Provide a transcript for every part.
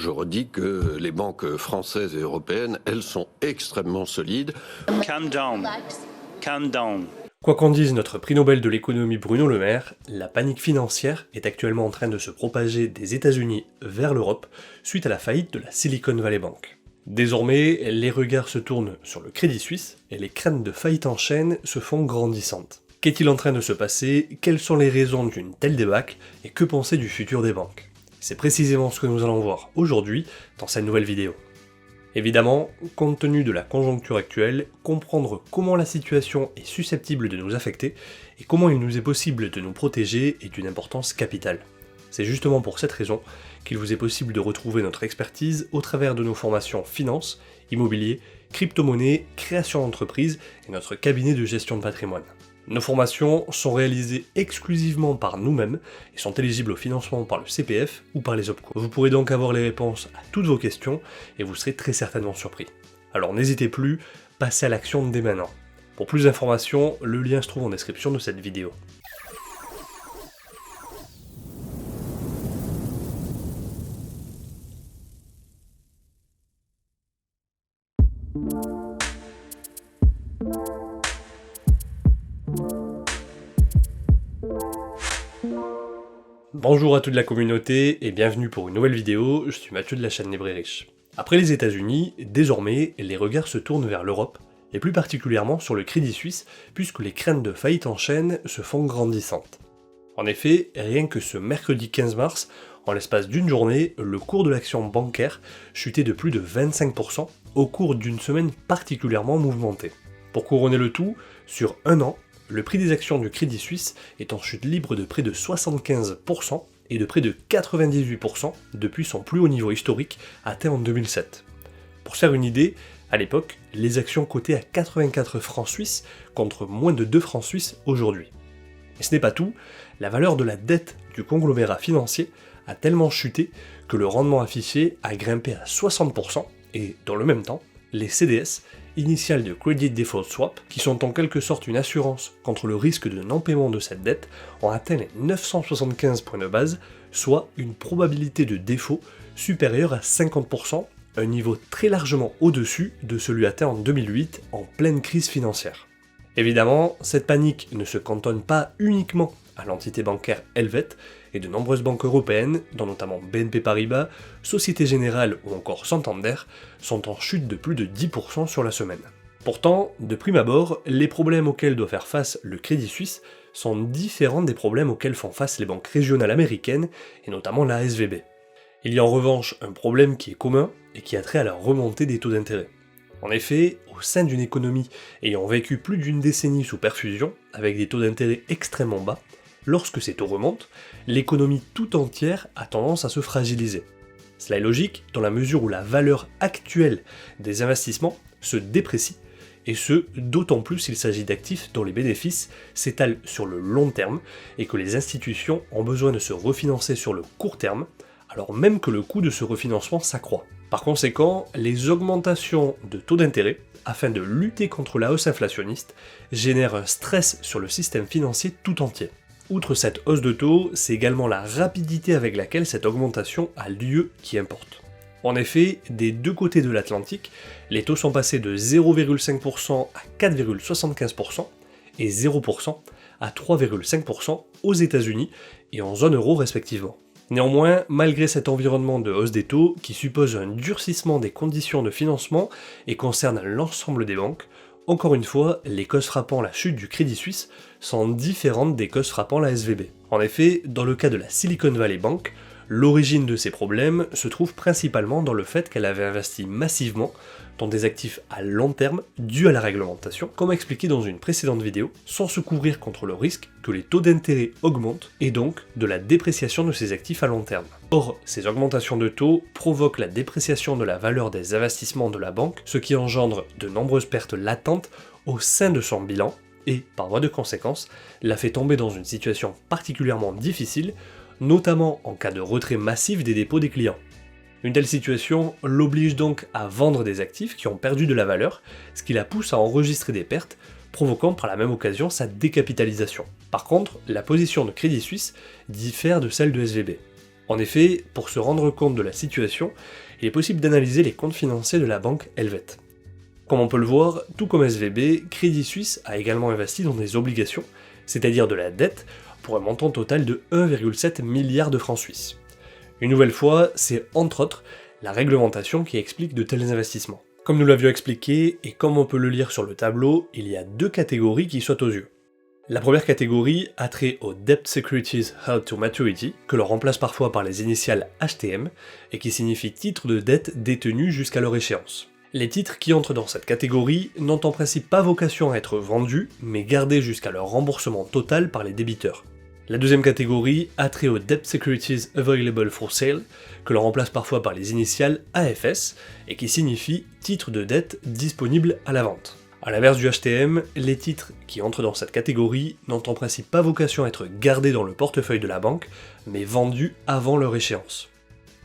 je redis que les banques françaises et européennes, elles sont extrêmement solides. Calm down. Calm down. Quoi qu'en dise notre prix Nobel de l'économie Bruno Le Maire, la panique financière est actuellement en train de se propager des États-Unis vers l'Europe suite à la faillite de la Silicon Valley Bank. Désormais, les regards se tournent sur le Crédit Suisse et les craintes de faillite en chaîne se font grandissantes. Qu'est-il en train de se passer? Quelles sont les raisons d'une telle débâcle? Et que penser du futur des banques? C'est précisément ce que nous allons voir aujourd'hui dans cette nouvelle vidéo. Évidemment, compte tenu de la conjoncture actuelle, comprendre comment la situation est susceptible de nous affecter et comment il nous est possible de nous protéger est d'une importance capitale. C'est justement pour cette raison qu'il vous est possible de retrouver notre expertise au travers de nos formations finance, immobilier, crypto-monnaie, création d'entreprise et notre cabinet de gestion de patrimoine. Nos formations sont réalisées exclusivement par nous-mêmes et sont éligibles au financement par le CPF ou par les OPCO. Vous pourrez donc avoir les réponses à toutes vos questions et vous serez très certainement surpris. Alors n'hésitez plus, passez à l'action dès maintenant. Pour plus d'informations, le lien se trouve en description de cette vidéo. Bonjour à toute la communauté et bienvenue pour une nouvelle vidéo, je suis Mathieu de la chaîne Libre et Riche. Après les États-Unis, désormais, les regards se tournent vers l'Europe, et plus particulièrement sur le Crédit Suisse, puisque les craintes de faillite en chaîne se font grandissantes. En effet, rien que ce mercredi 15 mars, en l'espace d'une journée, le cours de l'action bancaire chutait de plus de 25% au cours d'une semaine particulièrement mouvementée. Pour couronner le tout, sur un an, le prix des actions du Crédit Suisse est en chute libre de près de 75% et de près de 98% depuis son plus haut niveau historique atteint en 2007. Pour se faire une idée, à l'époque, les actions cotaient à 84 francs suisses contre moins de 2 francs suisses aujourd'hui. Et ce n'est pas tout, la valeur de la dette du conglomérat financier a tellement chuté que le rendement affiché a grimpé à 60% et, dans le même temps, les CDS, initiales de Credit Default Swap, qui sont en quelque sorte une assurance contre le risque de non-paiement de cette dette, ont atteint les 975 points de base, soit une probabilité de défaut supérieure à 50%, un niveau très largement au-dessus de celui atteint en 2008 en pleine crise financière. Évidemment, cette panique ne se cantonne pas uniquement à l'entité bancaire Helvet, et de nombreuses banques européennes, dont notamment BNP Paribas, Société Générale ou encore Santander, sont en chute de plus de 10% sur la semaine. Pourtant, de prime abord, les problèmes auxquels doit faire face le Crédit Suisse sont différents des problèmes auxquels font face les banques régionales américaines, et notamment la SVB. Il y a en revanche un problème qui est commun, et qui a trait à la remontée des taux d'intérêt. En effet, au sein d'une économie ayant vécu plus d'une décennie sous perfusion, avec des taux d'intérêt extrêmement bas, lorsque ces taux remontent, l'économie tout entière a tendance à se fragiliser. Cela est logique dans la mesure où la valeur actuelle des investissements se déprécie, et ce, d'autant plus s'il s'agit d'actifs dont les bénéfices s'étalent sur le long terme et que les institutions ont besoin de se refinancer sur le court terme, alors même que le coût de ce refinancement s'accroît. Par conséquent, les augmentations de taux d'intérêt, afin de lutter contre la hausse inflationniste, génèrent un stress sur le système financier tout entier. Outre cette hausse de taux, c'est également la rapidité avec laquelle cette augmentation a lieu qui importe. En effet, des deux côtés de l'Atlantique, les taux sont passés de 0,5% à 4,75% et 0% à 3,5% aux États-Unis et en zone euro respectivement. Néanmoins, malgré cet environnement de hausse des taux qui suppose un durcissement des conditions de financement et concerne l'ensemble des banques, encore une fois, les causes frappant la chute du Crédit Suisse sont différentes des causes frappant la SVB. En effet, dans le cas de la Silicon Valley Bank, l'origine de ces problèmes se trouve principalement dans le fait qu'elle avait investi massivement dans des actifs à long terme dus à la réglementation, comme expliqué dans une précédente vidéo, sans se couvrir contre le risque que les taux d'intérêt augmentent et donc de la dépréciation de ces actifs à long terme. Or, ces augmentations de taux provoquent la dépréciation de la valeur des investissements de la banque, ce qui engendre de nombreuses pertes latentes au sein de son bilan et, par voie de conséquence, la fait tomber dans une situation particulièrement difficile, notamment en cas de retrait massif des dépôts des clients. Une telle situation l'oblige donc à vendre des actifs qui ont perdu de la valeur, ce qui la pousse à enregistrer des pertes, provoquant par la même occasion sa décapitalisation. Par contre, la position de Crédit Suisse diffère de celle de SVB. En effet, pour se rendre compte de la situation, il est possible d'analyser les comptes financiers de la banque helvète. Comme on peut le voir, tout comme SVB, Crédit Suisse a également investi dans des obligations, c'est-à-dire de la dette, pour un montant total de 1,7 milliard de francs suisses. Une nouvelle fois, c'est entre autres la réglementation qui explique de tels investissements. Comme nous l'avions expliqué, et comme on peut le lire sur le tableau, il y a deux catégories qui sautent aux yeux. La première catégorie a trait aux Debt Securities Held to Maturity, que l'on remplace parfois par les initiales HTM, et qui signifie titres de dette détenus jusqu'à leur échéance. Les titres qui entrent dans cette catégorie n'ont en principe pas vocation à être vendus, mais gardés jusqu'à leur remboursement total par les débiteurs. La deuxième catégorie a trait aux Debt Securities Available for Sale, que l'on remplace parfois par les initiales AFS, et qui signifie titres de dette disponibles à la vente. A l'inverse du HTM, les titres qui entrent dans cette catégorie n'ont en principe pas vocation à être gardés dans le portefeuille de la banque, mais vendus avant leur échéance.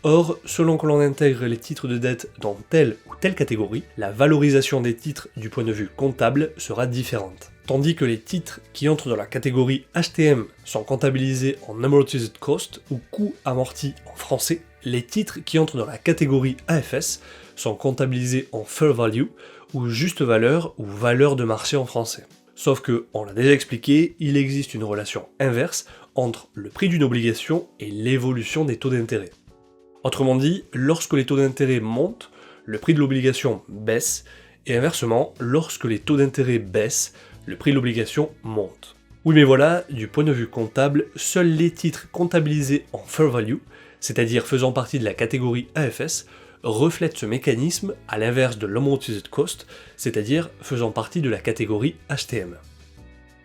Or, selon que l'on intègre les titres de dette dans telle ou telle catégorie, la valorisation des titres du point de vue comptable sera différente. Tandis que les titres qui entrent dans la catégorie HTM sont comptabilisés en Amortized Cost ou coût amorti en français, les titres qui entrent dans la catégorie AFS sont comptabilisés en Fair Value ou juste valeur ou valeur de marché en français. Sauf que, on l'a déjà expliqué, il existe une relation inverse entre le prix d'une obligation et l'évolution des taux d'intérêt. Autrement dit, lorsque les taux d'intérêt montent, le prix de l'obligation baisse, et inversement, lorsque les taux d'intérêt baissent, le prix de l'obligation monte. Oui mais voilà, du point de vue comptable, seuls les titres comptabilisés en Fair Value, c'est-à-dire faisant partie de la catégorie AFS, reflètent ce mécanisme à l'inverse de l'Amortized Cost, c'est-à-dire faisant partie de la catégorie HTM.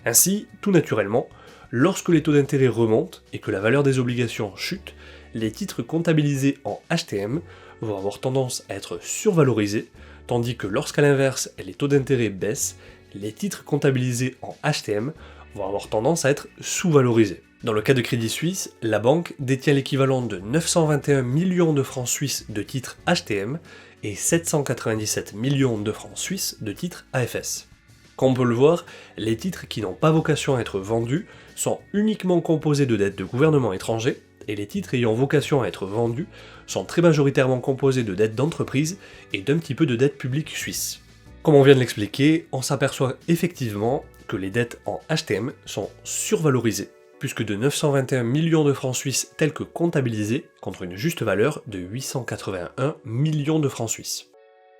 Ainsi, tout naturellement, lorsque les taux d'intérêt remontent et que la valeur des obligations chute, les titres comptabilisés en HTM vont avoir tendance à être survalorisés, tandis que lorsqu'à l'inverse les taux d'intérêt baissent, les titres comptabilisés en HTM vont avoir tendance à être sous-valorisés. Dans le cas de Crédit Suisse, la banque détient l'équivalent de 921 millions de francs suisses de titres HTM et 797 millions de francs suisses de titres AFS. Comme on peut le voir, les titres qui n'ont pas vocation à être vendus sont uniquement composés de dettes de gouvernements étrangers, et les titres ayant vocation à être vendus sont très majoritairement composés de dettes d'entreprises et d'un petit peu de dettes publiques suisses. Comme on vient de l'expliquer, on s'aperçoit effectivement que les dettes en HTM sont survalorisées, puisque de 921 millions de francs suisses tels que comptabilisés, contre une juste valeur de 881 millions de francs suisses.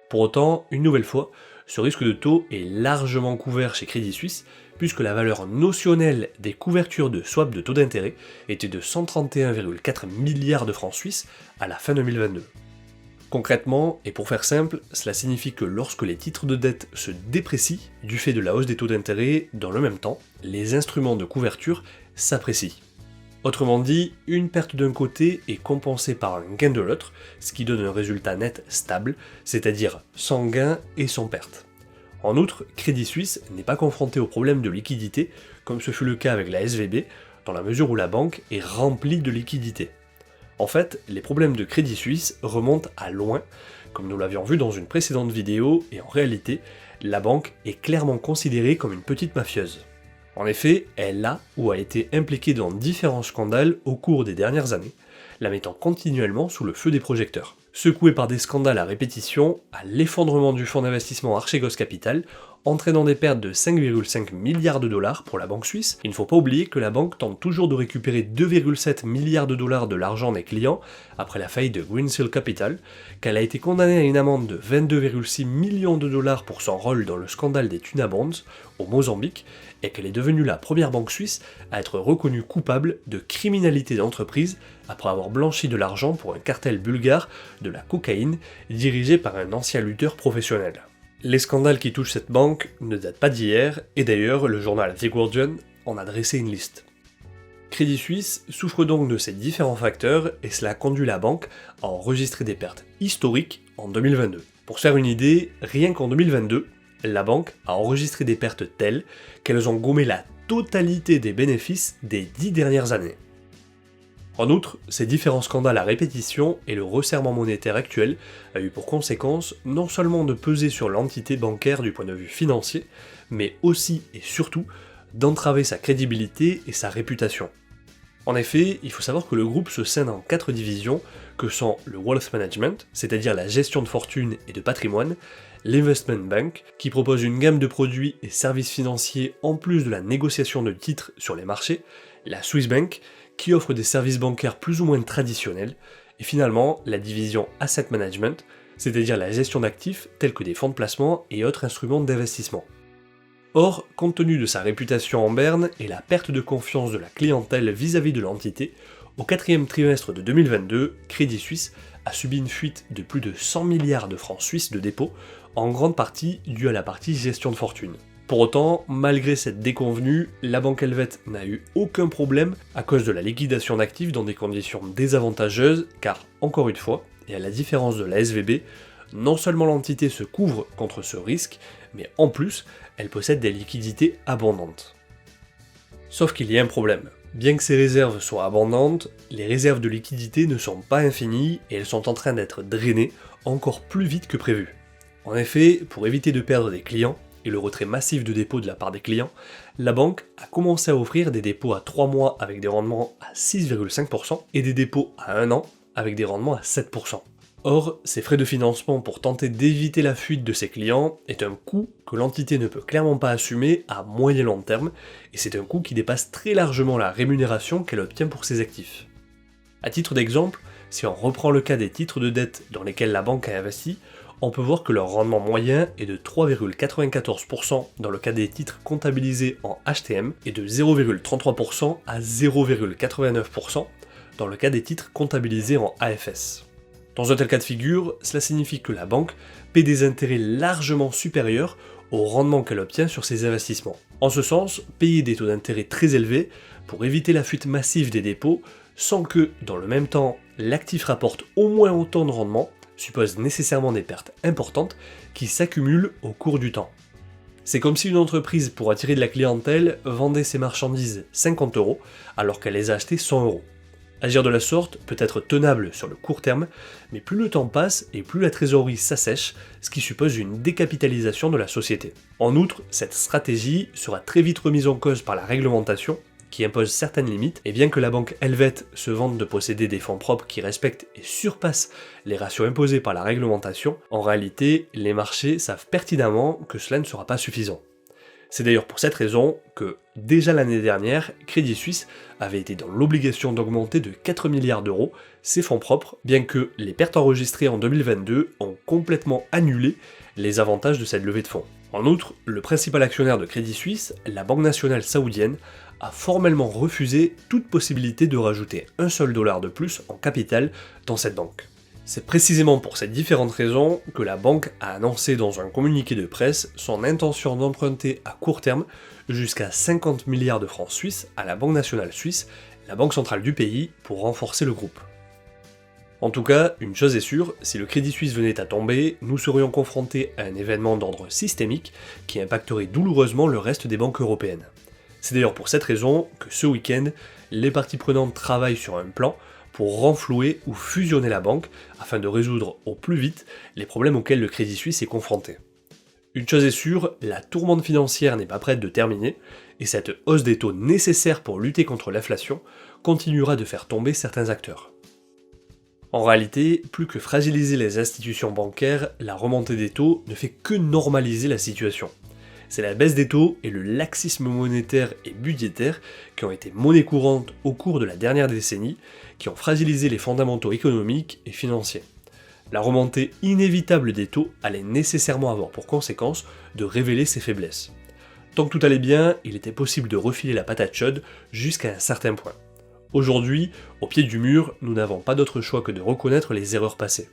Pour autant, une nouvelle fois, ce risque de taux est largement couvert chez Crédit Suisse, puisque la valeur notionnelle des couvertures de swap de taux d'intérêt était de 131,4 milliards de francs suisses à la fin 2022. Concrètement, et pour faire simple, cela signifie que lorsque les titres de dette se déprécient du fait de la hausse des taux d'intérêt, dans le même temps, les instruments de couverture s'apprécient. Autrement dit, une perte d'un côté est compensée par un gain de l'autre, ce qui donne un résultat net stable, c'est-à-dire sans gain et sans perte. En outre, Crédit Suisse n'est pas confronté au problème de liquidité, comme ce fut le cas avec la SVB, dans la mesure où la banque est remplie de liquidités. En fait, les problèmes de Crédit Suisse remontent à loin, comme nous l'avions vu dans une précédente vidéo, et en réalité, la banque est clairement considérée comme une petite mafieuse. En effet, elle a ou a été impliquée dans différents scandales au cours des dernières années, la mettant continuellement sous le feu des projecteurs. Secouée par des scandales à répétition, à l'effondrement du fonds d'investissement Archegos Capital, entraînant des pertes de 5,5 milliards de dollars pour la banque suisse, il ne faut pas oublier que la banque tente toujours de récupérer 2,7 milliards de dollars de l'argent des clients après la faillite de Greensill Capital, qu'elle a été condamnée à une amende de 22,6 millions de dollars pour son rôle dans le scandale des Tuna Bonds au Mozambique, et qu'elle est devenue la première banque suisse à être reconnue coupable de criminalité d'entreprise après avoir blanchi de l'argent pour un cartel bulgare de la cocaïne dirigé par un ancien lutteur professionnel. Les scandales qui touchent cette banque ne datent pas d'hier, et d'ailleurs le journal The Guardian en a dressé une liste. Crédit Suisse souffre donc de ces différents facteurs, et cela a conduit la banque à enregistrer des pertes historiques en 2022. Pour se faire une idée, rien qu'en 2022, la banque a enregistré des pertes telles qu'elles ont gommé la totalité des bénéfices des 10 dernières années. En outre, ces différents scandales à répétition et le resserrement monétaire actuel a eu pour conséquence non seulement de peser sur l'entité bancaire du point de vue financier, mais aussi et surtout d'entraver sa crédibilité et sa réputation. En effet, il faut savoir que le groupe se scinde en 4 divisions, que sont le Wealth Management, c'est-à-dire la gestion de fortune et de patrimoine, l'Investment Bank, qui propose une gamme de produits et services financiers en plus de la négociation de titres sur les marchés, la Swiss Bank, qui offre des services bancaires plus ou moins traditionnels, et finalement la division Asset Management, c'est-à-dire la gestion d'actifs tels que des fonds de placement et autres instruments d'investissement. Or, compte tenu de sa réputation en berne et la perte de confiance de la clientèle vis-à-vis de l'entité, au 4e trimestre de 2022, Crédit Suisse a subi une fuite de plus de 100 milliards de francs suisses de dépôts, en grande partie due à la partie gestion de fortune. Pour autant, malgré cette déconvenue, la banque helvète n'a eu aucun problème à cause de la liquidation d'actifs dans des conditions désavantageuses, car, encore une fois, et à la différence de la SVB, non seulement l'entité se couvre contre ce risque, mais en plus, elle possède des liquidités abondantes. Sauf qu'il y a un problème. Bien que ces réserves soient abondantes, les réserves de liquidité ne sont pas infinies et elles sont en train d'être drainées encore plus vite que prévu. En effet, pour éviter de perdre des clients et le retrait massif de dépôts de la part des clients, la banque a commencé à offrir des dépôts à 3 mois avec des rendements à 6,5% et des dépôts à 1 an avec des rendements à 7%. Or, ces frais de financement pour tenter d'éviter la fuite de ses clients est un coût que l'entité ne peut clairement pas assumer à moyen long terme, et c'est un coût qui dépasse très largement la rémunération qu'elle obtient pour ses actifs. À titre d'exemple, si on reprend le cas des titres de dette dans lesquels la banque a investi, on peut voir que leur rendement moyen est de 3,94% dans le cas des titres comptabilisés en HTM et de 0,33% à 0,89% dans le cas des titres comptabilisés en AFS. Dans un tel cas de figure, cela signifie que la banque paie des intérêts largement supérieurs au rendement qu'elle obtient sur ses investissements. En ce sens, payer des taux d'intérêt très élevés pour éviter la fuite massive des dépôts sans que, dans le même temps, l'actif rapporte au moins autant de rendement suppose nécessairement des pertes importantes qui s'accumulent au cours du temps. C'est comme si une entreprise, pour attirer de la clientèle, vendait ses marchandises 50 € alors qu'elle les a achetées 100 €. Agir de la sorte peut être tenable sur le court terme, mais plus le temps passe et plus la trésorerie s'assèche, ce qui suppose une décapitalisation de la société. En outre, cette stratégie sera très vite remise en cause par la réglementation, qui impose certaines limites, et bien que la banque helvète se vante de posséder des fonds propres qui respectent et surpassent les ratios imposés par la réglementation, en réalité, les marchés savent pertinemment que cela ne sera pas suffisant. C'est d'ailleurs pour cette raison que, déjà l'année dernière, Crédit Suisse avait été dans l'obligation d'augmenter de 4 milliards d'euros ses fonds propres, bien que les pertes enregistrées en 2022 ont complètement annulé les avantages de cette levée de fonds. En outre, le principal actionnaire de Crédit Suisse, la Banque nationale saoudienne, a formellement refusé toute possibilité de rajouter un seul dollar de plus en capital dans cette banque. C'est précisément pour ces différentes raisons que la banque a annoncé dans un communiqué de presse son intention d'emprunter à court terme jusqu'à 50 milliards de francs suisses à la Banque nationale suisse, la banque centrale du pays, pour renforcer le groupe. En tout cas, une chose est sûre, si le Crédit Suisse venait à tomber, nous serions confrontés à un événement d'ordre systémique qui impacterait douloureusement le reste des banques européennes. C'est d'ailleurs pour cette raison que ce week-end, les parties prenantes travaillent sur un plan pour renflouer ou fusionner la banque afin de résoudre au plus vite les problèmes auxquels le Crédit Suisse est confronté. Une chose est sûre, la tourmente financière n'est pas prête de terminer, et cette hausse des taux nécessaire pour lutter contre l'inflation continuera de faire tomber certains acteurs. En réalité, plus que fragiliser les institutions bancaires, la remontée des taux ne fait que normaliser la situation. C'est la baisse des taux et le laxisme monétaire et budgétaire qui ont été monnaie courante au cours de la dernière décennie, qui ont fragilisé les fondamentaux économiques et financiers. La remontée inévitable des taux allait nécessairement avoir pour conséquence de révéler ses faiblesses. Tant que tout allait bien, il était possible de refiler la patate chaude jusqu'à un certain point. Aujourd'hui, au pied du mur, nous n'avons pas d'autre choix que de reconnaître les erreurs passées.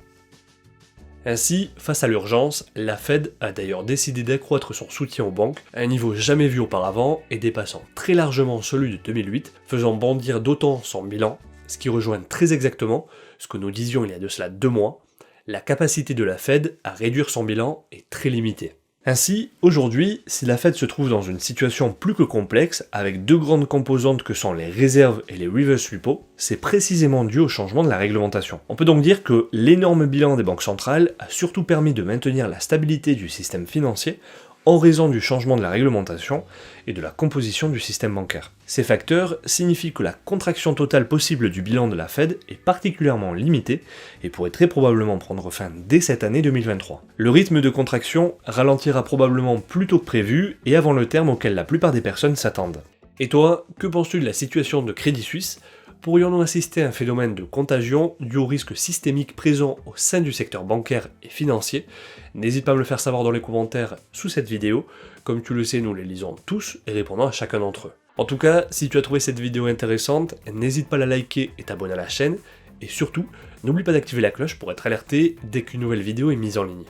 Ainsi, face à l'urgence, la Fed a d'ailleurs décidé d'accroître son soutien aux banques à un niveau jamais vu auparavant et dépassant très largement celui de 2008, faisant bondir d'autant son bilan, ce qui rejoint très exactement ce que nous disions il y a de cela 2 mois, la capacité de la Fed à réduire son bilan est très limitée. Ainsi, aujourd'hui, si la Fed se trouve dans une situation plus que complexe, avec 2 grandes composantes que sont les réserves et les reverse repo, c'est précisément dû au changement de la réglementation. On peut donc dire que l'énorme bilan des banques centrales a surtout permis de maintenir la stabilité du système financier, en raison du changement de la réglementation et de la composition du système bancaire. Ces facteurs signifient que la contraction totale possible du bilan de la Fed est particulièrement limitée et pourrait très probablement prendre fin dès cette année 2023. Le rythme de contraction ralentira probablement plus tôt que prévu et avant le terme auquel la plupart des personnes s'attendent. Et toi, que penses-tu de la situation de Crédit Suisse ? Pourrions-nous assister à un phénomène de contagion dû au risque systémique présent au sein du secteur bancaire et financier? N'hésite pas à me le faire savoir dans les commentaires sous cette vidéo. Comme tu le sais, nous les lisons tous et répondons à chacun d'entre eux. En tout cas, si tu as trouvé cette vidéo intéressante, n'hésite pas à la liker et t'abonner à la chaîne. Et surtout, n'oublie pas d'activer la cloche pour être alerté dès qu'une nouvelle vidéo est mise en ligne.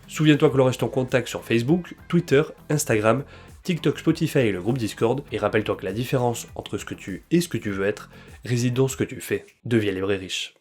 Souviens-toi que l'on reste en contact sur Facebook, Twitter, Instagram, TikTok, Spotify et le groupe Discord, et rappelle-toi que la différence entre ce que tu es et ce que tu veux être réside dans ce que tu fais. Deviens libre et riche.